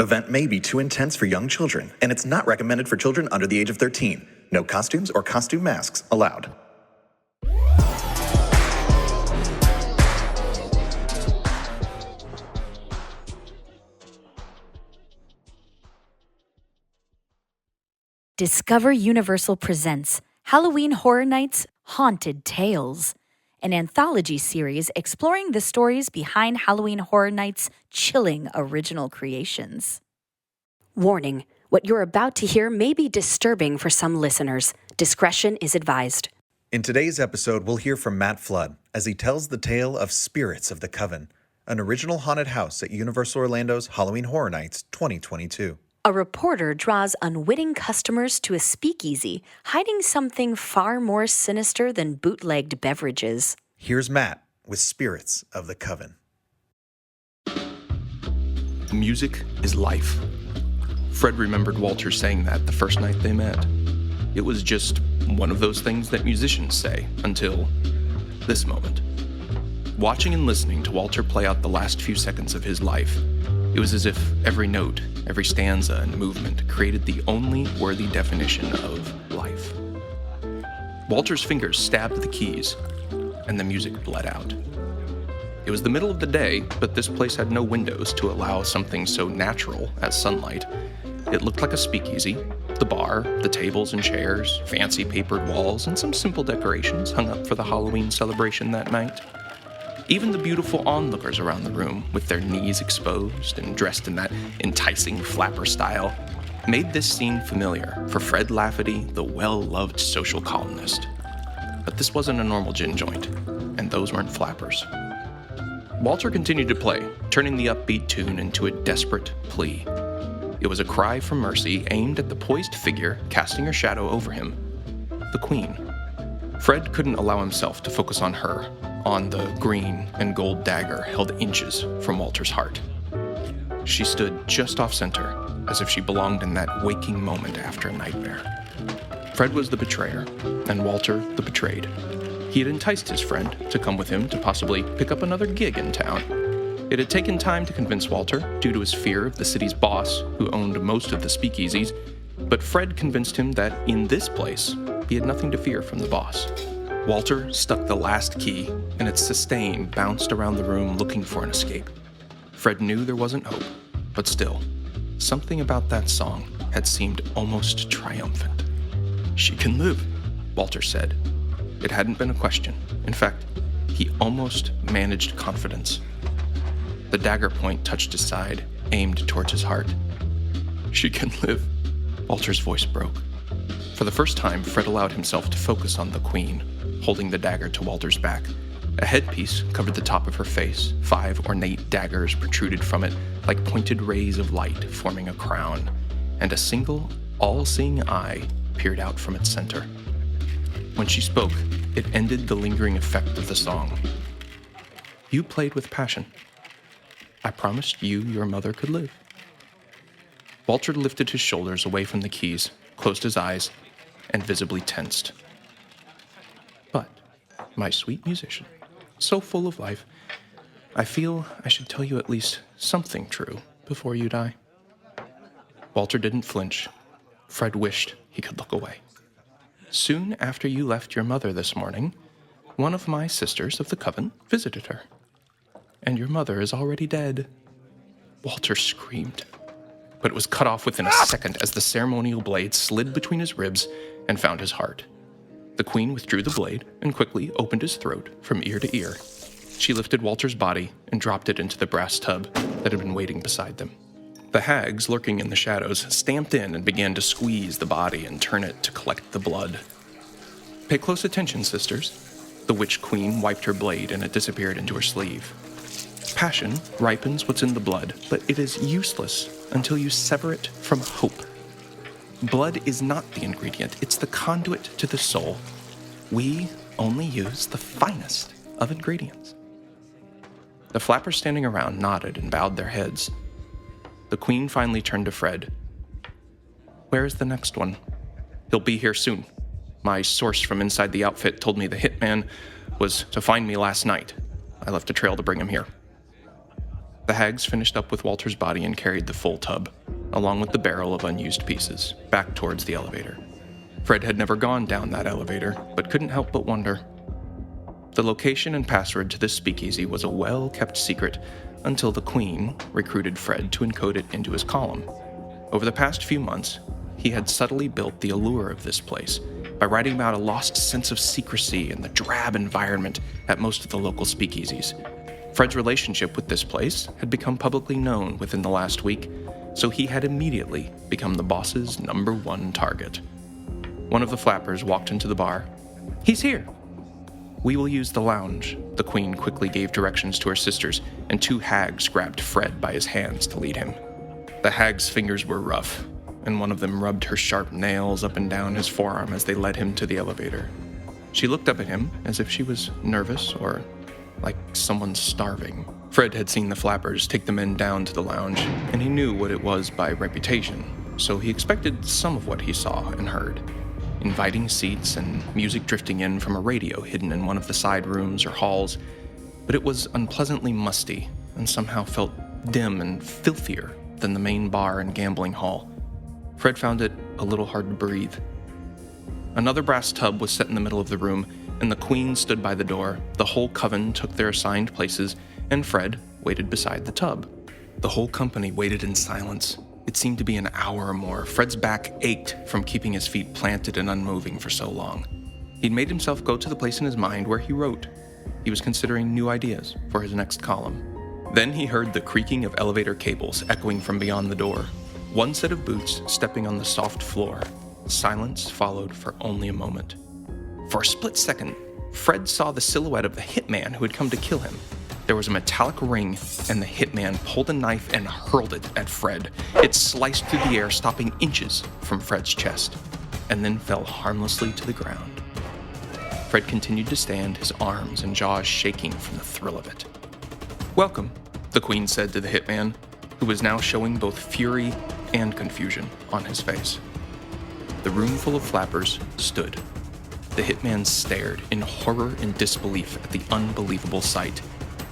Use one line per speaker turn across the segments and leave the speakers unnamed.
Event may be too intense for young children, and it's not recommended for children under the age of 13. No costumes or costume masks allowed.
Discover Universal presents Halloween Horror Nights Haunted Tales, an anthology series exploring the stories behind Halloween Horror Nights' chilling original creations. Warning, what you're about to hear may be disturbing for some listeners. Discretion is advised.
In today's episode, we'll hear from Matt Flood as he tells the tale of Spirits of the Coven, an original haunted house at Universal Orlando's Halloween Horror Nights 2022.
A reporter draws unwitting customers to a speakeasy, hiding something far more sinister than bootlegged beverages.
Here's Matt with Spirits of the Coven.
Music is life. Fred remembered Walter saying that the first night they met. It was just one of those things that musicians say until this moment. Watching and listening to Walter play out the last few seconds of his life, it was as if every note, every stanza and movement created the only worthy definition of life. Walter's fingers stabbed the keys, and the music bled out. It was the middle of the day, but this place had no windows to allow something so natural as sunlight. It looked like a speakeasy. The bar, the tables and chairs, fancy papered walls, and some simple decorations hung up for the Halloween celebration that night. Even the beautiful onlookers around the room, with their knees exposed and dressed in that enticing flapper style, made this scene familiar for Fred Lafferty, the well-loved social columnist. But this wasn't a normal gin joint, and those weren't flappers. Walter continued to play, turning the upbeat tune into a desperate plea. It was a cry for mercy aimed at the poised figure casting her shadow over him, the Queen. Fred couldn't allow himself to focus on her, on the green and gold dagger held inches from Walter's heart. She stood just off center, as if she belonged in that waking moment after a nightmare. Fred was the betrayer, and Walter the betrayed. He had enticed his friend to come with him to possibly pick up another gig in town. It had taken time to convince Walter, due to his fear of the city's boss, who owned most of the speakeasies, but Fred convinced him that in this place, he had nothing to fear from the boss. Walter stuck the last key, and its sustain bounced around the room looking for an escape. Fred knew there wasn't hope, but still, something about that song had seemed almost triumphant. "She can live," Walter said. It hadn't been a question. In fact, he almost managed confidence. The dagger point touched his side, aimed towards his heart. "She can live," Walter's voice broke. For the first time, Fred allowed himself to focus on the Queen, holding the dagger to Walter's back. A headpiece covered the top of her face. 5 ornate daggers protruded from it like pointed rays of light forming a crown, and a single, all-seeing eye peered out from its center. When she spoke, it ended the lingering effect of the song. "You played with passion. I promised you your mother could live." Walter lifted his shoulders away from the keys, closed his eyes, and visibly tensed. "But, my sweet musician, so full of life, I feel I should tell you at least something true before you die." Walter didn't flinch. Fred wished he could look away. "Soon after you left your mother this morning, one of my sisters of the Coven visited her. And your mother is already dead." Walter screamed, but it was cut off within a second as the ceremonial blade slid between his ribs and found his heart. The Queen withdrew the blade and quickly opened his throat from ear to ear. She lifted Walter's body and dropped it into the brass tub that had been waiting beside them. The hags, lurking in the shadows, stamped in and began to squeeze the body and turn it to collect the blood. "Pay close attention, sisters." The Witch Queen wiped her blade and it disappeared into her sleeve. "Passion ripens what's in the blood, but it is useless until you sever it from hope. Blood is not the ingredient, it's the conduit to the soul. We only use the finest of ingredients." The flappers standing around nodded and bowed their heads. The Queen finally turned to Fred. "Where is the next one?" "He'll be here soon. My source from inside the outfit told me the hitman was to find me last night. I left a trail to bring him here." The hags finished up with Walter's body and carried the full tub, along with the barrel of unused pieces, back towards the elevator. Fred had never gone down that elevator, but couldn't help but wonder. The location and password to this speakeasy was a well-kept secret until the Queen recruited Fred to encode it into his column. Over the past few months, he had subtly built the allure of this place by writing about a lost sense of secrecy and the drab environment at most of the local speakeasies. Fred's relationship with this place had become publicly known within the last week, so he had immediately become the boss's #1 target. One of the flappers walked into the bar. "He's here!" "We will use the lounge," the Queen quickly gave directions to her sisters, and 2 hags grabbed Fred by his hands to lead him. The hag's fingers were rough, and one of them rubbed her sharp nails up and down his forearm as they led him to the elevator. She looked up at him as if she was nervous or like someone starving. Fred had seen the flappers take the men down to the lounge, and he knew what it was by reputation, so he expected some of what he saw and heard. Inviting seats and music drifting in from a radio hidden in one of the side rooms or halls, but it was unpleasantly musty and somehow felt dim and filthier than the main bar and gambling hall. Fred found it a little hard to breathe. Another brass tub was set in the middle of the room, and the Queen stood by the door. The whole Coven took their assigned places, and Fred waited beside the tub. The whole company waited in silence. It seemed to be an hour or more. Fred's back ached from keeping his feet planted and unmoving for so long. He'd made himself go to the place in his mind where he wrote. He was considering new ideas for his next column. Then he heard the creaking of elevator cables echoing from beyond the door. One set of boots stepping on the soft floor. Silence followed for only a moment. For a split second, Fred saw the silhouette of the hitman who had come to kill him. There was a metallic ring, and the hitman pulled a knife and hurled it at Fred. It sliced through the air, stopping inches from Fred's chest, and then fell harmlessly to the ground. Fred continued to stand, his arms and jaws shaking from the thrill of it. "Welcome," the Queen said to the hitman, who was now showing both fury and confusion on his face. The room full of flappers stood. The hitman stared in horror and disbelief at the unbelievable sight.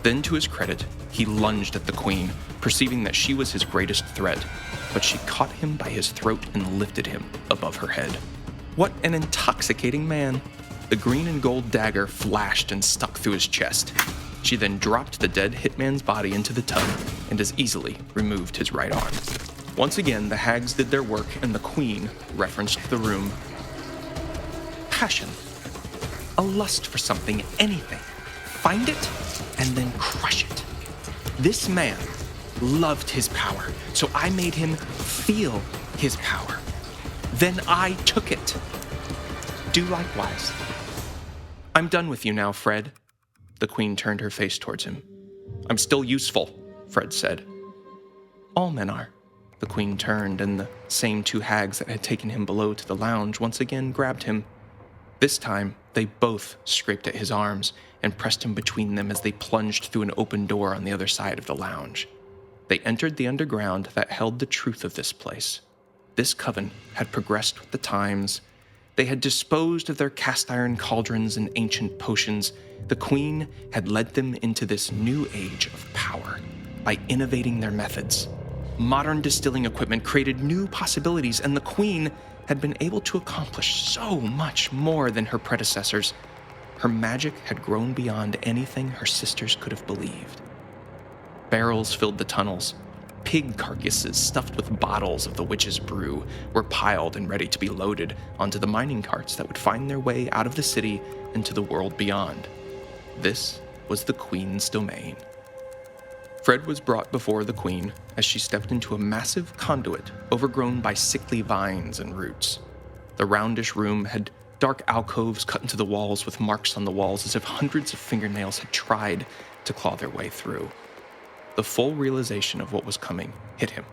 Then, to his credit, he lunged at the Queen, perceiving that she was his greatest threat, but she caught him by his throat and lifted him above her head. What an intoxicating man! The green and gold dagger flashed and stuck through his chest. She then dropped the dead hitman's body into the tub and as easily removed his right arm. Once again, the hags did their work, and the Queen referenced the room. Passion. A lust for something, anything. Find it, and then crush it. This man loved his power, so I made him feel his power. Then I took it. Do likewise. I'm done with you now, Fred. The Queen turned her face towards him. I'm still useful, Fred said. All men are. The Queen turned, and the same 2 hags that had taken him below to the lounge once again grabbed him. This time, they both scraped at his arms and pressed him between them as they plunged through an open door on the other side of the lounge. They entered the underground that held the truth of this place. This coven had progressed with the times. They had disposed of their cast-iron cauldrons and ancient potions. The Queen had led them into this new age of power by innovating their methods. Modern distilling equipment created new possibilities, and the Queen had been able to accomplish so much more than her predecessors. Her magic had grown beyond anything her sisters could have believed. Barrels filled the tunnels. Pig carcasses stuffed with bottles of the witch's brew were piled and ready to be loaded onto the mining carts that would find their way out of the city into the world beyond. This was the Queen's domain. Fred was brought before the Queen as she stepped into a massive conduit overgrown by sickly vines and roots. The roundish room had dark alcoves cut into the walls with marks on the walls as if hundreds of fingernails had tried to claw their way through. The full realization of what was coming hit him.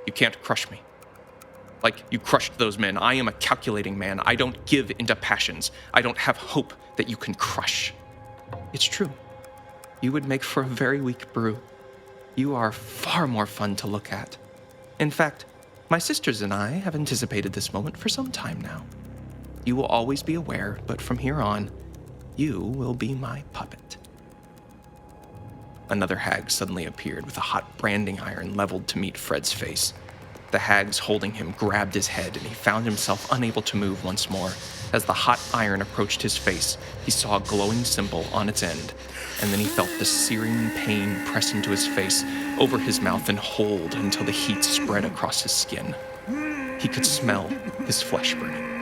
You can't crush me. Like you crushed those men. I am a calculating man. I don't give into passions. I don't have hope that you can crush. It's true. You would make for a very weak brew. You are far more fun to look at. In fact, my sisters and I have anticipated this moment for some time now. You will always be aware, but from here on, you will be my puppet. Another hag suddenly appeared with a hot branding iron leveled to meet Fred's face. The hags holding him grabbed his head, and he found himself unable to move once more. As the hot iron approached his face, he saw a glowing symbol on its end, and then he felt the searing pain press into his face, over his mouth, and hold until the heat spread across his skin. He could smell his flesh burning.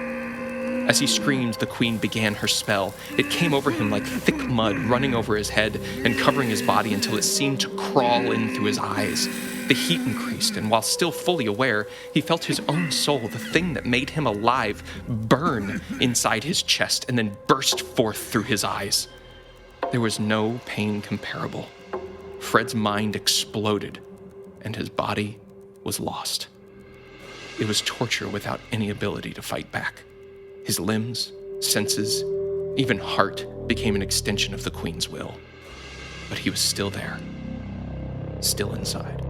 As he screamed, the queen began her spell. It came over him like thick mud running over his head and covering his body until it seemed to crawl in through his eyes. The heat increased, and while still fully aware, he felt his own soul, the thing that made him alive, burn inside his chest and then burst forth through his eyes. There was no pain comparable. Fred's mind exploded, and his body was lost. It was torture without any ability to fight back. His limbs, senses, even heart became an extension of the Queen's will. But he was still there, still inside.